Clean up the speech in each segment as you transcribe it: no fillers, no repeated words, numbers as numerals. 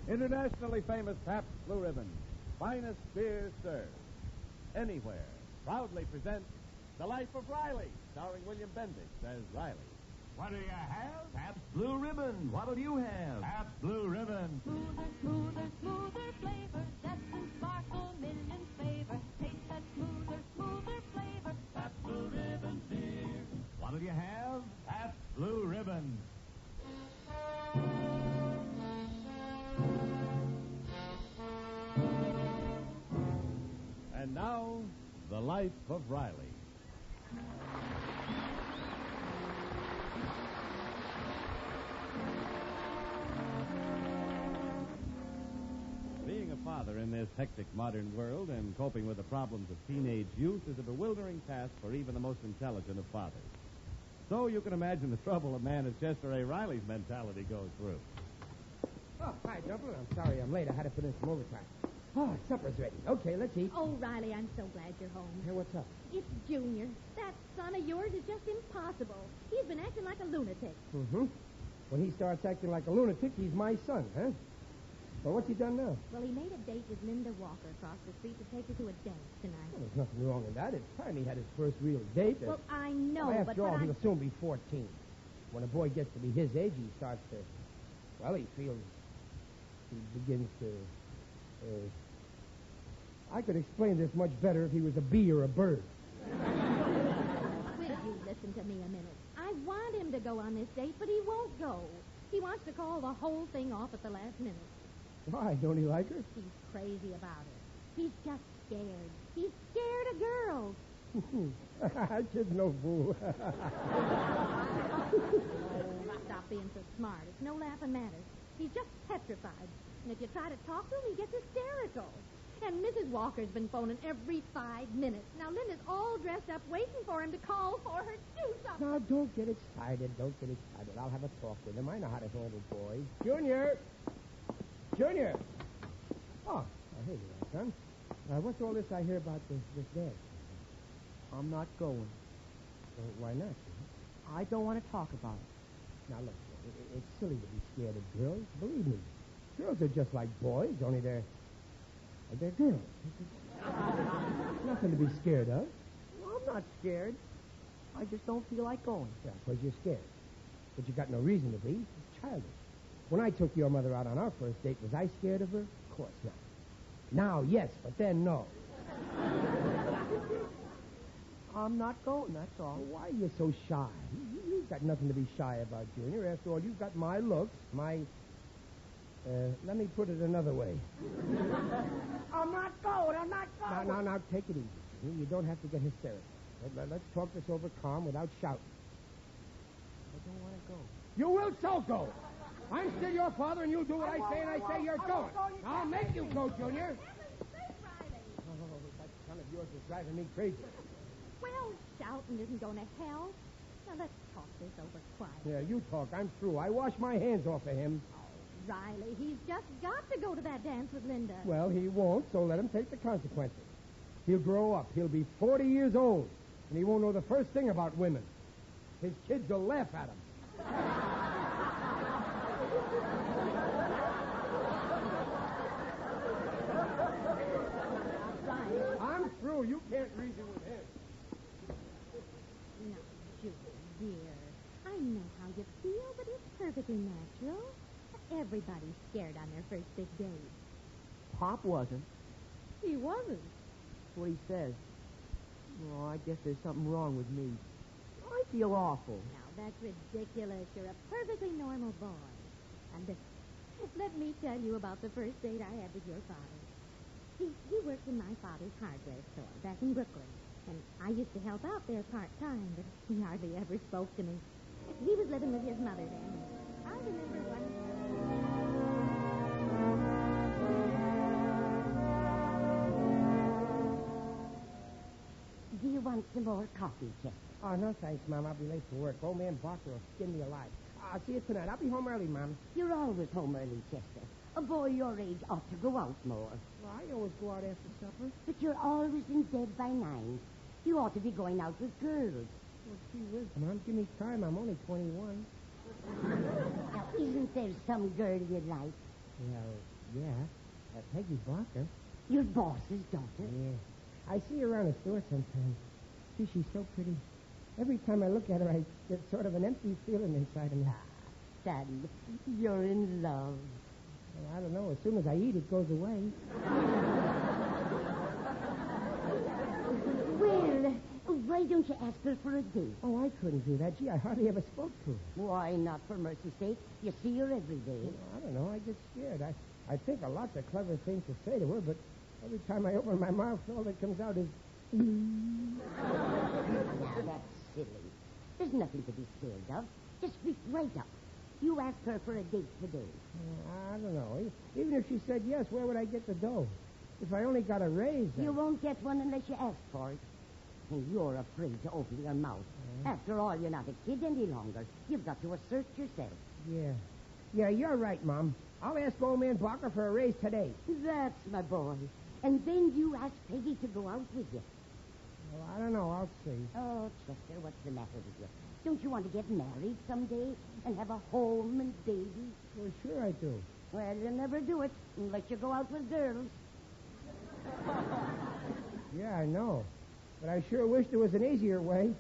Internationally famous Pabst Blue Ribbon, finest beer served anywhere, proudly presents The Life of Riley, starring William Bendix as Riley. What do you have? Pabst Blue Ribbon. What'll you have? Pabst Blue Ribbon. Smoother, smoother, smoother flavor. Zest and sparkle, millions favor. Taste that smoother, smoother flavor. Pabst Blue Ribbon beer. What'll you have? Pabst Blue Ribbon. And now, The Life of Riley. Being a father in this hectic modern world and coping with the problems of teenage youth is a bewildering task for even the most intelligent of fathers. So you can imagine the trouble a man of Chester A. Riley's mentality goes through. Oh, hi, Dublin. I'm sorry I'm late. I had to put in some overtime. Oh, supper's ready. Okay, let's eat. Oh, Riley, I'm so glad you're home. Hey, what's up? It's Junior. That son of yours is just impossible. He's been acting like a lunatic. Mm-hmm. When he starts acting like a lunatic, he's my son, huh? Well, what's he done now? Well, he made a date with Linda Walker across the street to take her to a dance tonight. Well, there's nothing wrong in that. It's time he had his first real date. Well, I know, well, but... After all, he'll soon be 14. When a boy gets to be his age, he starts to... Well, he feels... He begins to... I could explain this much better if he was a bee or a bird. Will you listen to me a minute? I want him to go on this date, but he won't go. He wants to call the whole thing off at the last minute. Why? Don't he like her? He's crazy about it. He's just scared. He's scared of girls. Kid's no fool. Oh, stop being so smart. It's no laughing matter. He's just petrified. And if you try to talk to him, he gets hysterical. And Mrs. Walker's been phoning every 5 minutes. Now, Linda's all dressed up waiting for him to call for her to do something. Now, don't get excited. Don't get excited. I'll have a talk with him. I know how to handle boys. Junior! Junior! Oh, here you are, son. What's all this I hear about this dance? I'm not going. Well, why not? I don't want to talk about it. Now, look, it's silly to be scared of girls. Believe me. Girls are just like boys, only they're girls. Nothing to be scared of. Well, I'm not scared. I just don't feel like going. Yeah, because you're scared. But you got no reason to be. It's childish. When I took your mother out on our first date, was I scared of her? Of course not. Now, yes, but then no. I'm not going, that's all. Well, why are you so shy? You've got nothing to be shy about, Junior. After all, you've got my looks, my... let me put it another way. I'm not going. Now, take it easy. You don't have to get hysterical. Let's talk this over calm without shouting. I don't want to go. You will so go. I'm still your father, and you'll do what I say, and I say you're going. I'll make you go, Junior. Oh, that son of yours is driving me crazy. Well, shouting isn't going to help. Now, let's talk this over quietly. Yeah, you talk. I'm through. I wash my hands off of him. Riley, he's just got to go to that dance with Linda. Well, he won't, so let him take the consequences. He'll grow up. He'll be 40 years old, and he won't know the first thing about women. His kids will laugh at him. I'm through. You can't reason with him. No, Julia, dear. I know how you feel, but it's perfectly natural. Everybody's scared on their first big date. Pop wasn't. He wasn't. That's what he says. Oh, I guess there's something wrong with me. I feel awful. Now, that's ridiculous. You're a perfectly normal boy. And let me tell you about the first date I had with your father. He worked in my father's hardware store back in Brooklyn. And I used to help out there part-time, but he hardly ever spoke to me. He was living with his mother then. I remember one... Do you want some more coffee, Chester? Oh, no, thanks, Mom. I'll be late for work. Old man Barker will skin me alive. I'll see you tonight. I'll be home early, Mom. You're always home early, Chester. A boy your age ought to go out more. Well, I always go out after supper. But you're always in bed by 9. You ought to be going out with girls. Well, gee whiz, Mom, give me time. I'm only 21. Now, isn't there some girl you like? Well, Yeah. Peggy Barker. Your boss's daughter? Yeah. I see her around the store sometimes. Gee, she's so pretty. Every time I look at her, I get sort of an empty feeling inside of me. Son, you're in love. Well, I don't know. As soon as I eat, it goes away. Well, why don't you ask her for a date? Oh, I couldn't do that. Gee, I hardly ever spoke to her. Why not, for mercy's sake? You see her every day. Well, I don't know. I get scared. I think of lots of clever things to say to her, but every time I open my mouth, all that comes out is... Now, that's silly. There's nothing to be scared of. Just speak right up. You ask her for a date today. I don't know. Even if she said yes, where would I get the dough? If I only got a raise... You won't get one unless you ask for it. And you're afraid to open your mouth. After all, you're not a kid any longer. You've got to assert yourself. Yeah. Yeah, you're right, Mom. I'll ask old man Barker for a raise today. That's my boy. And then you ask Peggy to go out with you. Well, I don't know. I'll see. Oh, Chester, what's the matter with you? Don't you want to get married someday and have a home and baby? Well, sure I do. Well, you'll never do it unless you go out with girls. Yeah, I know. But I sure wish there was an easier way.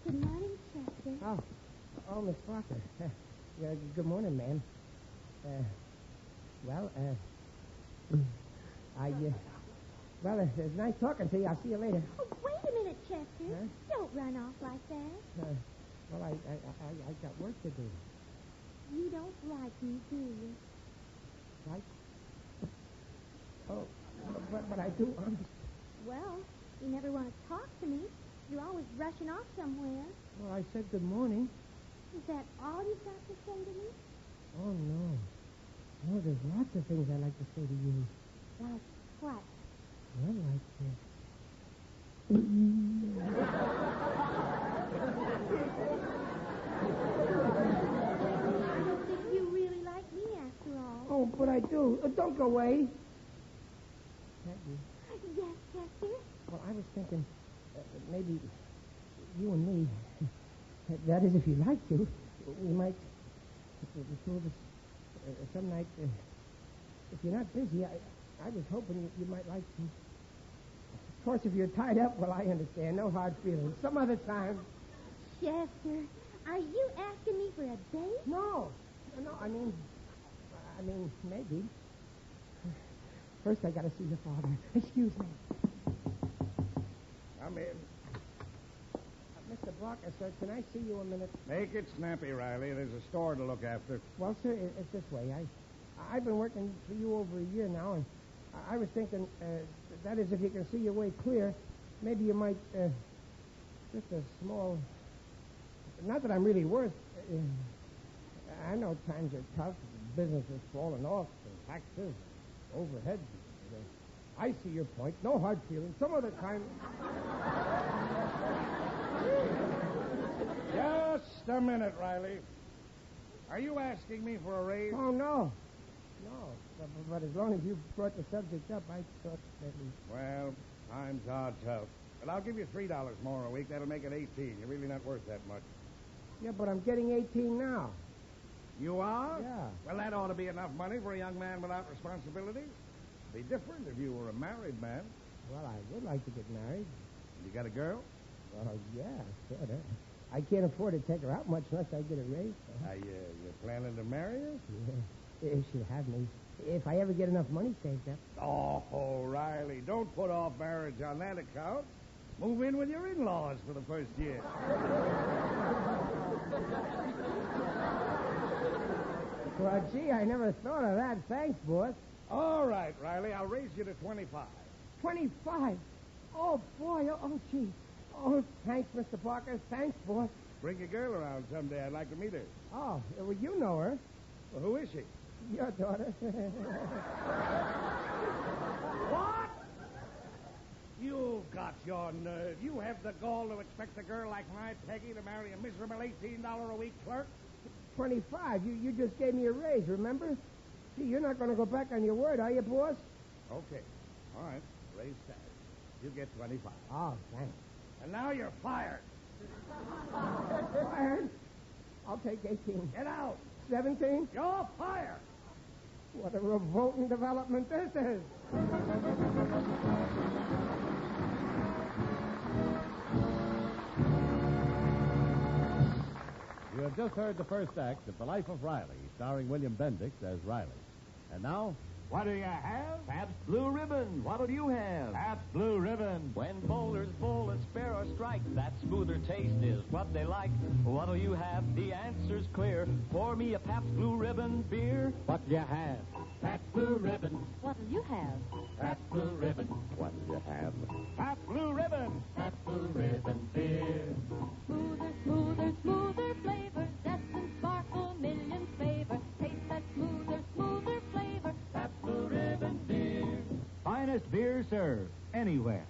Good morning, Chester. Oh, Miss Barker. Good morning, ma'am. It's nice talking to you. I'll see you later. Oh, wait a minute, Chester. Huh? Don't run off like that. I got work to do. You don't like me, do you? Right? Oh, but I do. Well, you never want to talk to me. You're always rushing off somewhere. Well, I said good morning. Is that all you've got to say to me? Oh, no. No, there's lots of things I'd like to say to you. Like what? Well, like... I don't think you really like me after all. Oh, but I do. Don't go away. Peggy. Yes, Chester? Well, I was thinking maybe you and me, that is, if you like to, we might, the two of us, some night, if you're not busy, I was hoping you might like to. Of course, if you're tied up, well, I understand. No hard feelings. Some other time. Chester, are you asking me for a date? No, I mean, maybe. First, I got to see your father. Excuse me. Come in. Mr. Barker, sir, can I see you a minute? Make it snappy, Riley. There's a store to look after. Well, sir, it's this way. I've been working for you over a year now, and I was thinking, that is, if you can see your way clear, maybe you might, just a small... Not that I'm really worth... I know times are tough, business is falling off, and taxes, overhead. I see your point. No hard feelings. Some other time... Just a minute, Riley. Are you asking me for a raise? Oh, no. No. But as long as you brought the subject up, I thought at least... Well, times are tough. But I'll give you $3 more a week. That'll make it 18. You're really not worth that much. Yeah, but I'm getting 18 now. You are? Yeah. Well, that ought to be enough money for a young man without responsibilities. It'd be different if you were a married man. Well, I would like to get married. You got a girl? Well, yeah, sort of. I can't afford to take her out much unless I get a raise. You're planning to marry her? Yeah, if she'll have me. If I ever get enough money saved up. Oh, Riley, don't put off marriage on that account. Move in with your in-laws for the first year. Well, gee, I never thought of that. Thanks, boss. All right, Riley, I'll raise you to 25. 25? Oh, boy. Oh, gee. Oh, thanks, Mr. Parker. Thanks, boss. Bring your girl around someday. I'd like to meet her. Oh, well, you know her. Well, who is she? Your daughter. What? You've got your nerve. You have the gall to expect a girl like my Peggy to marry a miserable $18 a week clerk? 25. You just gave me a raise, remember? Gee, you're not going to go back on your word, are you, boss? Okay. All right. Raise that. You get 25. Oh, thanks. And now you're fired. Fired? I'll take 18. Get out. 17? You're fired. What a revolting development this is. You have just heard the first act of The Life of Riley, starring William Bendix as Riley. And now, What do you have? Pabst Blue Ribbon. What'll you have? Pabst Blue Ribbon. When boulders full and sparrows strike, that smoother taste is what they like. What'll you have? The answer's clear. Pour me a Pabst Blue Ribbon beer. What do you have? Pabst Blue Ribbon. What'll you have? Pabst Blue Ribbon. what do you have? Pabst Blue Ribbon. Pabst Blue Ribbon beer. Smoother, smoother, smoother flavor. Zest and sparkle, millions favor. Taste that smoother, smoother flavor. Pabst Blue Ribbon beer. Finest beer served anywhere.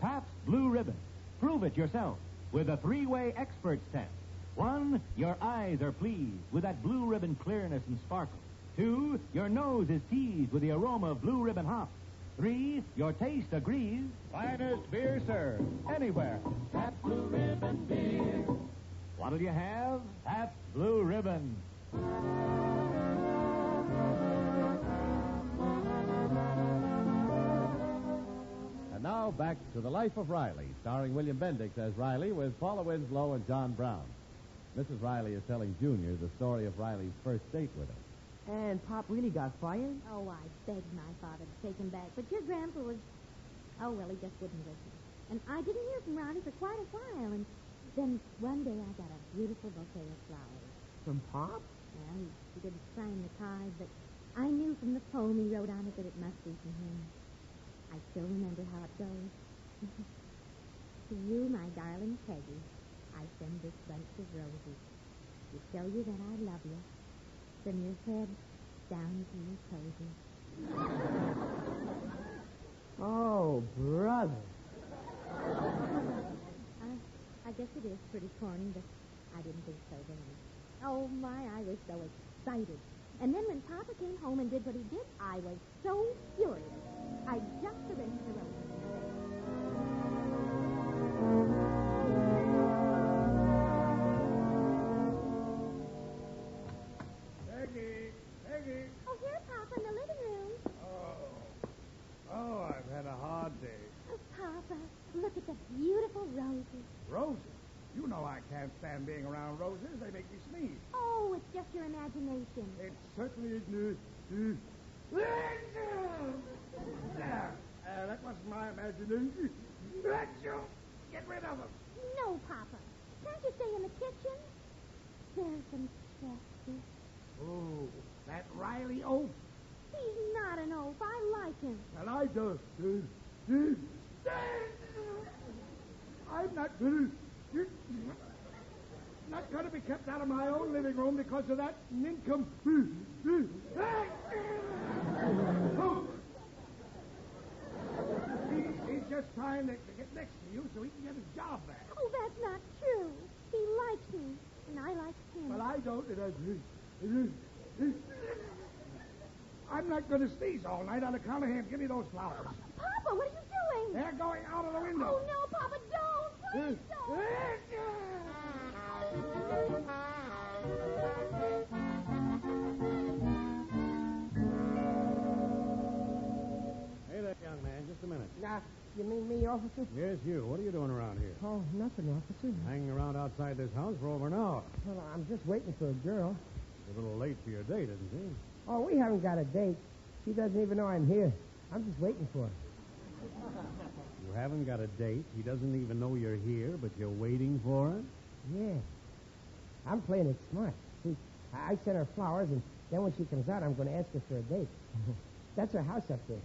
Pabst Blue Ribbon. Prove it yourself with a three-way experts test. 1, your eyes are pleased with that blue ribbon clearness and sparkle. 2, your nose is teased with the aroma of blue ribbon hops. 3, your taste agrees. Finest beer served anywhere. Pabst Blue Ribbon beer. What'll you have? Pabst Blue Ribbon. And now back to The Life of Riley, starring William Bendix as Riley with Paula Winslow and John Brown. Mrs. Riley is telling Junior the story of Riley's first date with her. And Pop really got fired? Oh, I begged my father to take him back, but your grandpa was... Oh, well, he just wouldn't listen. And I didn't hear from Ronnie for quite a while, and then one day I got a beautiful bouquet of flowers. From Pop? Well, he didn't sign the card, but I knew from the poem he wrote on it that it must be from him. I still remember how it goes. To you, my darling Peggy, I send this bunch of roses to show you that I love you. From your head down to your toes. Oh, brother. I guess it is pretty corny, but I didn't think so then. Oh, my, I was so excited. And then when Papa came home and did what he did, I was so furious. I just arranged the roses. Peggy. Oh, here, Papa, in the living room. Oh, I've had a hard day. Oh, Papa, look at the beautiful roses. Roses? You know I can't stand being around roses. They make me sneeze. Oh, it's just your imagination. It certainly is. That wasn't my imagination. Get rid of them. No, Papa. Can't you stay in the kitchen? There's some chestnuts. Oh, that Riley Oak. He's not an oaf. I like him. And I do. I'm not going to be kept out of my own living room because of that nincompoop. He's just trying to get next to you so he can get his job back. Oh, that's not true. He likes me, and I like him. Well, I don't. I'm not going to sneeze all night on account of him. Give me those flowers. Papa, what are you doing? They're going out of the window. Oh, no, Papa, don't. Please don't. Hey there, young man. Just a minute. You mean me, officer? Yes, you. What are you doing around here? Oh, nothing, officer. Hanging around outside this house for over an hour. Well, I'm just waiting for a girl. She's a little late for your date, isn't she? Oh, we haven't got a date. She doesn't even know I'm here. I'm just waiting for her. You haven't got a date. He doesn't even know you're here, but you're waiting for her? Yeah. I'm playing it smart. See, I sent her flowers, and then when she comes out, I'm going to ask her for a date. That's her house up there.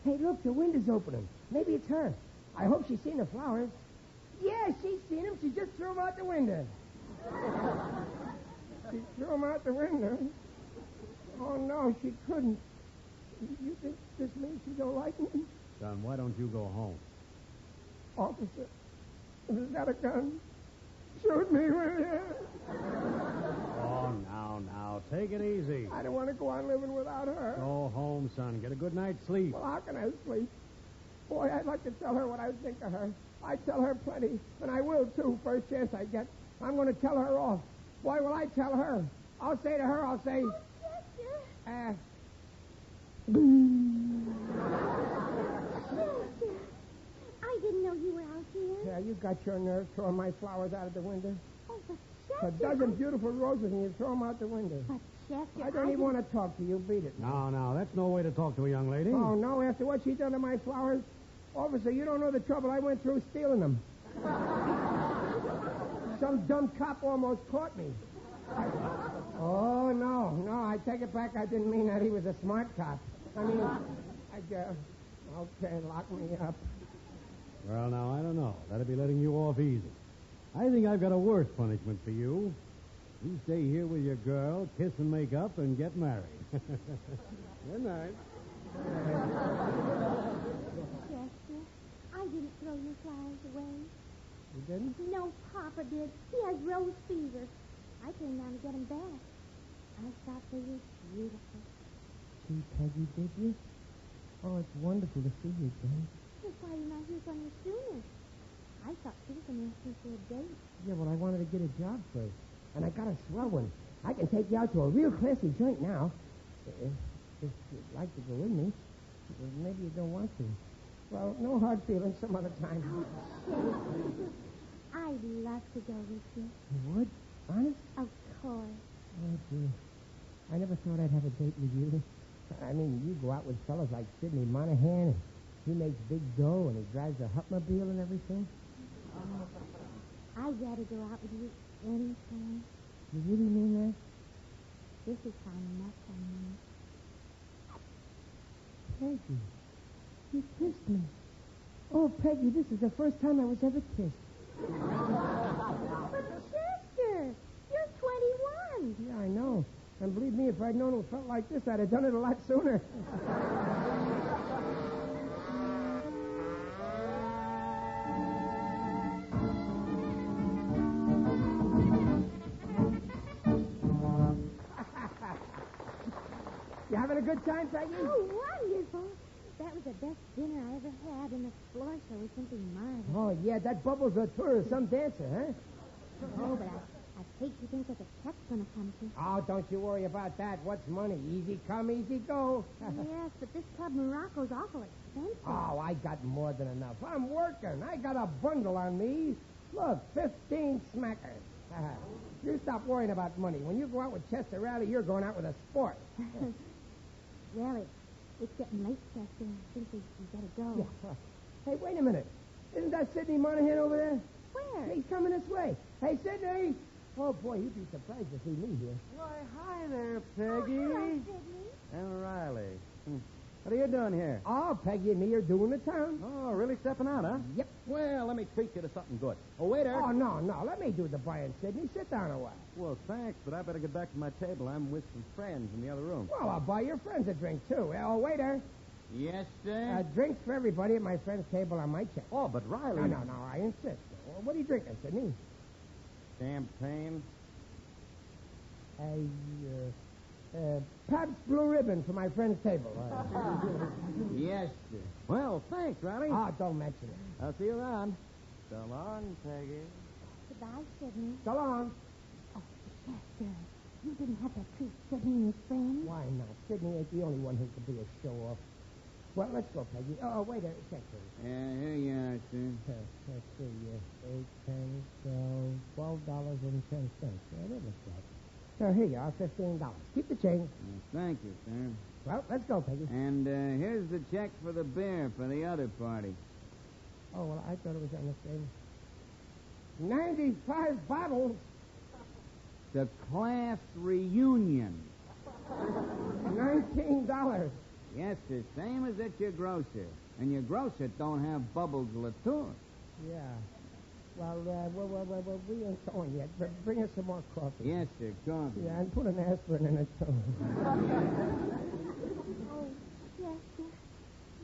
Hey, look, the window's opening. Maybe it's her. I hope she's seen the flowers. Yeah, she's seen them. She just threw them out the window. She threw them out the window? Oh, no, she couldn't. You think this means she don't like me? Son, why don't you go home? Officer, if he's got a gun, shoot me, will you? Oh, now, take it easy. I don't want to go on living without her. Go home, son. Get a good night's sleep. Well, how can I sleep? Boy, I'd like to tell her what I think of her. I tell her plenty, and I will, too, first chance I get. I'm going to tell her off. Boy, will I tell her. I'll say to her, I'll say... Oh, Chester. Chester, I didn't know you were out here. Yeah, you got your nerve throwing my flowers out of the window. Oh, but A Chester... dozen beautiful roses, and you throw them out the window. But, Chester, I don't even want to talk to you. Beat it. No, that's no way to talk to a young lady. Oh, no, after what she done to my flowers? Officer, you don't know the trouble I went through stealing them. Some dumb cop almost caught me. Oh, no, I take it back. I didn't mean that. He was a smart cop. I mean, okay, lock me up. Well, now, I don't know. That'd be letting you off easy. I think I've got a worse punishment for you. You stay here with your girl, kiss and make up, and get married. Good night. Chester, I didn't throw your flowers away. You didn't? No, Papa did. He has rose fever. I came down to get him back. I thought they were beautiful. Gee, Peggy, did you? Oh, it's wonderful to see you again. That's why you're not here from me sooner. I thought you were going to ask me for a date. Yeah, well, I wanted to get a job first. And I got a swell one. I can take you out to a real classy joint now. If you'd like to go with me. Maybe you don't want to. Well, no hard feelings some other time. I'd love to go with you. You would? Honest? Of course. Oh, gee. I never thought I'd have a date with you. I mean, you go out with fellas like Sidney Monahan, and he makes big dough, and he drives a Hupmobile and everything. I'd rather go out with you anytime. You really mean that? This is how much I mean. Peggy, you kissed me. Oh, Peggy, this is the first time I was ever kissed. But Chester, you're 21. Yeah, I know. And believe me, if I'd known it felt like this, I'd have done it a lot sooner. You having a good time, Peggy? Oh, wonderful. That was the best dinner I ever had, and the floor show was simply marvelous. Oh, yeah, that Bubbles Latour is some dancer, huh? Oh, but I hate to think that the check's going to come to. Oh, don't you worry about that. What's money? Easy come, easy go. Yes, but this Club Morocco's awful expensive. Oh, I got more than enough. I'm working. I got a bundle on me. Look, 15 smackers. You stop worrying about money. When you go out with Chester Riley, you're going out with a sport. Well, it's getting late, Chester. I think we better go. Yeah. Hey, wait a minute. Isn't that Sidney Monahan over there? Where? He's coming this way. Hey, Sidney! Oh, boy, you'd be surprised to see me here. Why, hi there, Peggy. Oh, hello, Sidney. And Riley. What are you doing here? Oh, Peggy and me are doing the town. Oh, really stepping out, huh? Yep. Well, let me treat you to something good. Oh, waiter. Oh, no. Let me do the buying, Sidney. Sit down a while. Well, thanks, but I better get back to my table. I'm with some friends in the other room. Well, I'll buy your friends a drink, too. Oh, waiter. Yes, sir? Drinks for everybody at my friend's table on my check. Oh, but Riley... No, I insist. Well, what are you drinking, Sidney? Champagne? Pabst Blue Ribbon for my friend's table. Yes, sir. Well, thanks, Riley. Oh, don't mention it. I'll see you around. So long, Peggy. Goodbye, Sidney. So long. Oh, Chester, you didn't have to treat Sidney and his friends. Why not? Sidney ain't the only one who could be a show-off. Well, let's go, Peggy. Oh, wait a second. Here you are, sir. Let's see. 8, 10, $12.10. Yeah, that looks right. So here you are, $15. Keep the change. Thank you, sir. Well, let's go, Peggy. And here's the check for the beer for the other party. Oh, well, I thought it was on the table. 95 bottles. The class reunion. $19. Yes, the same as at your grocer. And your grocer don't have Bubbles Latour. Yeah. Well, we ain't going yet. But bring us some more coffee. Yes, sir, coffee. Yeah, and put an aspirin in it, too. Oh, Chester,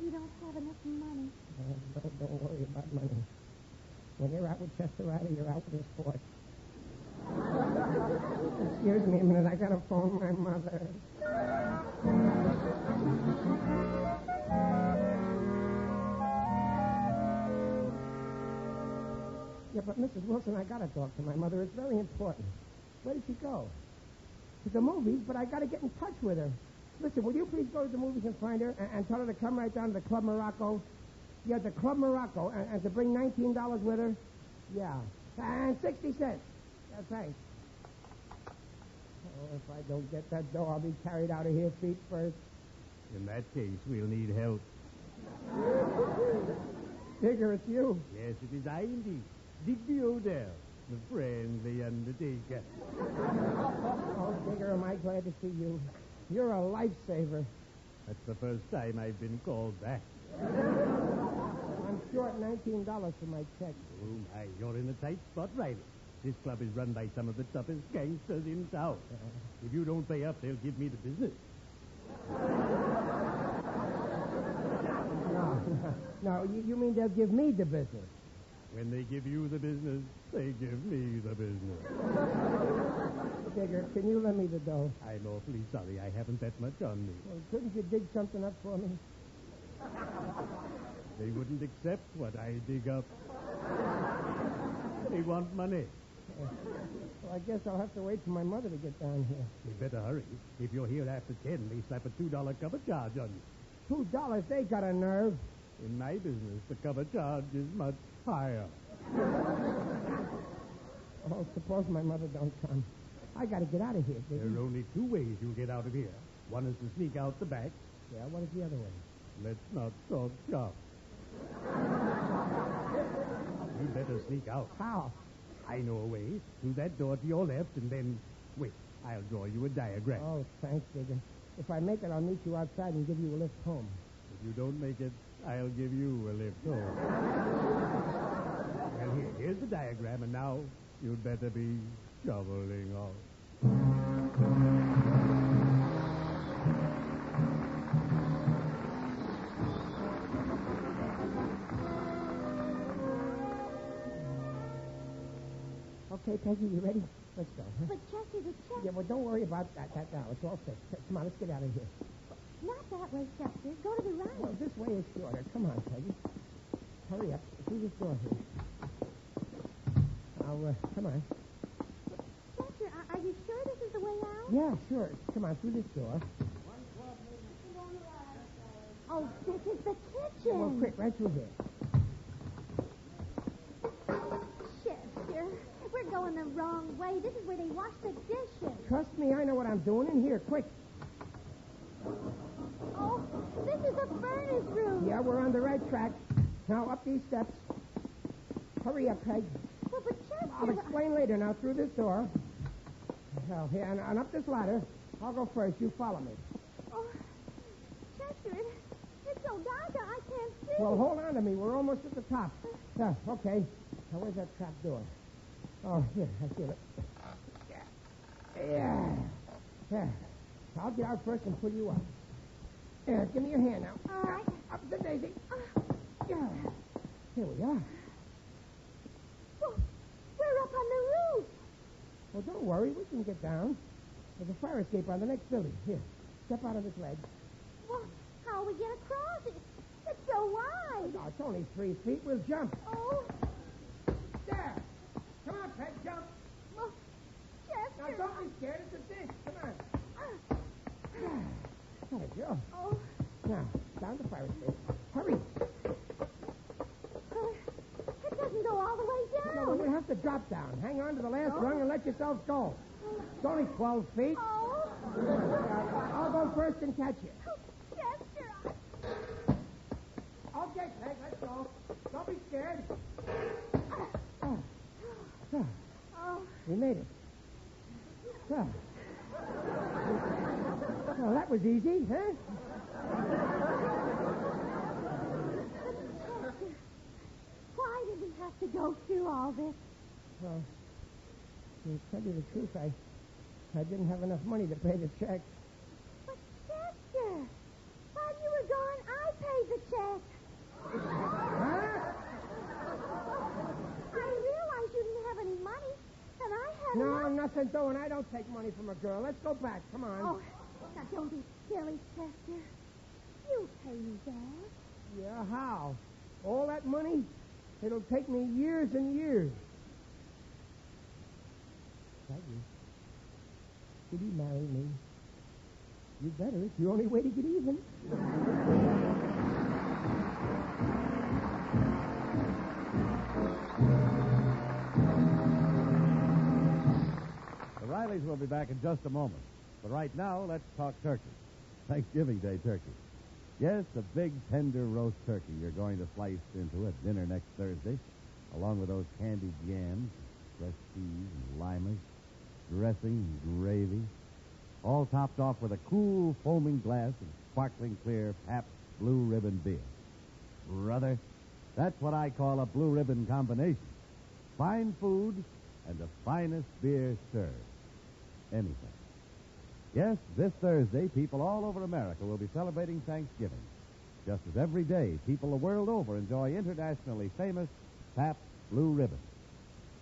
you don't have enough money. Don't worry about money. When you're out with Chester Riley, you're out with a sport. Excuse me a minute. I got to phone my mother. Yeah, but Mrs. Wilson, I got to talk to my mother. It's very important. Where did she go? To the movies, but I got to get in touch with her. Listen, will you please go to the movies and find her and tell her to come right down to the Club Morocco? Yeah, the Club Morocco, and to bring $19 with her? Yeah. And 60 cents. That's right. Oh, if I don't get that dough, I'll be carried out of here feet first. In that case, we'll need help. Digger, it's you. Yes, it is I indeed. Digby Odell, the friendly undertaker. Oh, Digger, am I glad to see you. You're a lifesaver. That's the first time I've been called that. I'm short $19 for my check. Oh, my, you're in a tight spot, Riley. This club is run by some of the toughest gangsters in town. If you don't pay up, they'll give me the business. No, you mean they'll give me the business? When they give you the business, they give me the business. Digger, can you lend me the dough? I'm awfully sorry. I haven't that much on me. Well, couldn't you dig something up for me? They wouldn't accept what I dig up. They want money. Well, I guess I'll have to wait for my mother to get down here. You better hurry. If you're here after 10, they slap a $2 cover charge on you. $2? They got a nerve. In my business, the cover charge is much higher. Oh, suppose my mother don't come. I got to get out of here, Digger. There are only two ways you'll get out of here. One is to sneak out the back. Yeah, what is the other way? Let's not talk shop. You better sneak out. How? I know a way. Through that door to your left, and then... Wait, I'll draw you a diagram. Oh, thanks, Digger. If I make it, I'll meet you outside and give you a lift home. If you don't make it, I'll give you a lift home. Well, here's the diagram, and now you'd better be shoveling off. Okay, Peggy, you ready? Let's go. Huh? But Chester, the check... Yeah, well, don't worry about that now. It's all fixed. Come on, let's get out of here. Not that way, Chester. Go to the right. Well, this way is shorter. Come on, Peggy. Hurry up. Through this door here. Now, come on. Chester, are you sure this is the way out? Yeah, sure. Come on, through this door. Oh, this is the kitchen. Yeah, well, quick, right through here. Chester, we're going the wrong way. This is where they wash the dishes. Trust me, I know what I'm doing. In here, quick. Oh, this is the furnace room. Yeah, we're on the right track. Now, up these steps. Hurry up, Peg. Well, but Chester... I'll explain later. Now, through this door. Well, here, and up this ladder. I'll go first. You follow me. Oh, Chester, it's so dark I can't see. Well, hold on to me. We're almost at the top. Yeah, okay. Now, where's that trap door? Oh, here. I feel it. Yeah. Yeah. I'll get out first and pull you up. Yeah, give me your hand now. All right. Up the daisy. Yeah. Here we are. Well, we're up on the roof. Well, don't worry. We can get down. There's a fire escape on the next building. Here. Step out of this ledge. Well, how are we going to cross it? It's so wide. Oh, it's only 3 feet. We'll jump. Oh, There. Come on, Peg. Jump. well, Now, Chester. don't be scared. It's a cinch. Come on. There we go. Oh, Now, down the fire escape. Hurry. it doesn't go all the way No, down. we'll have to drop down. Hang on to the last rung and let yourselves go. It's only 12 feet. Oh, I'll go first and catch you. Chester. Okay, Peg, let's go. Don't be scared. Oh, We made it. Well, that was easy, huh? Chester, why did we have to go through all this? Well, to tell you the truth, I didn't have enough money to pay the check. But Chester, while you were gone, I paid the check. Huh? I realized you didn't have any money, and I had No, enough. nothing doing. I don't take money from a girl. Let's go back. Come on. Oh, now don't be silly, Chester. You pay me back. Yeah, how? All that money? It'll take me years and years. Peggy, could you marry me? You better. It's the only way to get even. The Rileys will be back in just a moment. But right now, let's talk turkey. Thanksgiving Day turkey. Yes, a big, tender roast turkey you're going to slice into at dinner next Thursday, along with those candied yams, fresh cheese and limers, dressing and gravy, all topped off with a cool, foaming glass of sparkling clear Pabst Blue Ribbon beer. Brother, that's what I call a Blue Ribbon combination. Fine food and the finest beer served. Anything. Yes, this Thursday, people all over America will be celebrating Thanksgiving. Just as every day, people the world over enjoy internationally famous Pabst Blue Ribbon.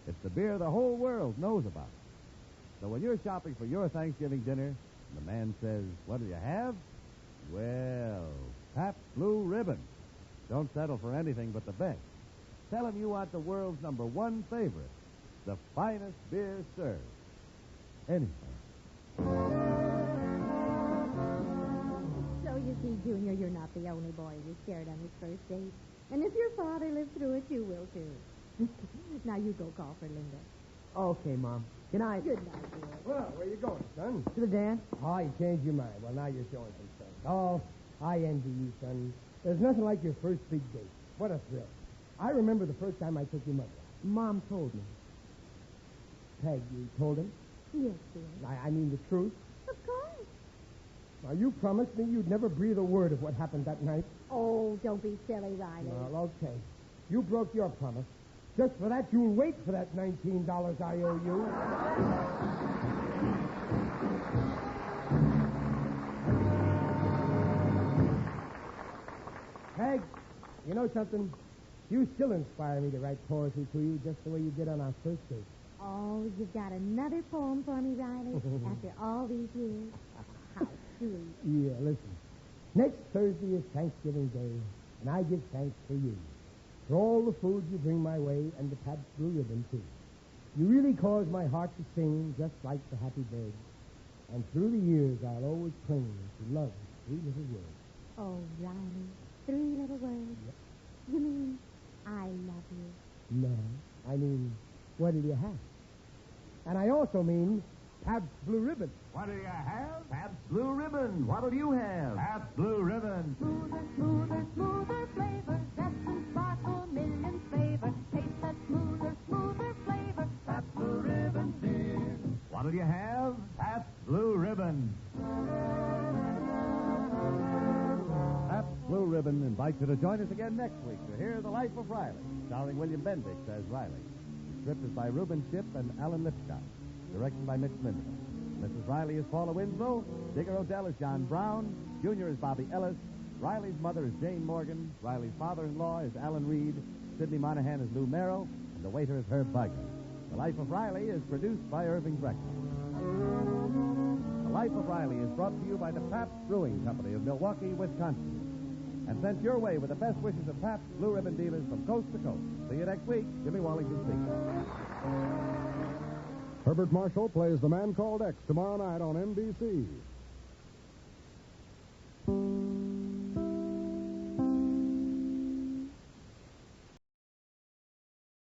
It's the beer the whole world knows about. So when you're shopping for your Thanksgiving dinner, and the man says, "What do you have?" Well, Pabst Blue Ribbon. Don't settle for anything but the best. Tell him you want the world's #1 favorite, the finest beer served. Anything. So you see, Junior, you're not the only boy who scared on his first date. And if your father lived through it, you will, too. Now you go call for Linda. Okay, Mom. Good night. Good night, dear. Well, where you going, son? To the dance. Oh, you changed your mind. Well, now you're showing some sense. Oh, I envy you, son. There's nothing like your first big date. What a thrill. I remember the first time I took your mother. Mom told me. Peg, you told him? Yes, dear. I mean the truth. Of course. Now, you promised me you'd never breathe a word of what happened that night. Oh, don't be silly, Riley. Well, okay. You broke your promise. Just for that, you'll wait for that $19 I owe you. Peg, you know something? You still inspire me to write poetry to you just the way you did on our first date. Oh, you've got another poem for me, Riley, after all these years. How sweet. Yeah, listen. Next Thursday is Thanksgiving Day, and I give thanks for you. For all the food you bring my way, and the Pabst Blue Ribbon, too. You really cause my heart to sing just like the happy bird. And through the years, I'll always cling to love's 3 little words. Oh, Riley, 3 little words. Yep. You mean, I love you. No, I mean, what do you have? And I also mean Pabst Blue Ribbon. What do you have? Pabst Blue Ribbon. What'll you have? Pabst Blue Ribbon. Smoother, smoother, smoother flavor. Zest and sparkle, millions favor. Taste that smoother, smoother flavor. Pabst Blue Ribbon beer. What'll you have? Pabst Blue Ribbon. Pabst Blue Ribbon invites you to join us again next week to hear The Life of Riley, starring William Bendix as Riley. The script is by Reuben Shipp and Alan Lipscott. Directed by Mitch Lindemann. Mrs. Riley is Paula Winslow. Digger Odell is John Brown. Junior is Bobby Ellis. Riley's mother is Jane Morgan. Riley's father-in-law is Alan Reed. Sidney Monahan is Lou Merrill. And the waiter is Herb Bugger. The Life of Riley is produced by Irving Breckman. The Life of Riley is brought to you by the Pabst Brewing Company of Milwaukee, Wisconsin. And sent your way with the best wishes of Pabst Blue Ribbon dealers from coast to coast. See you next week. Jimmy Wallington speaking. Herbert Marshall plays The Man Called X tomorrow night on NBC.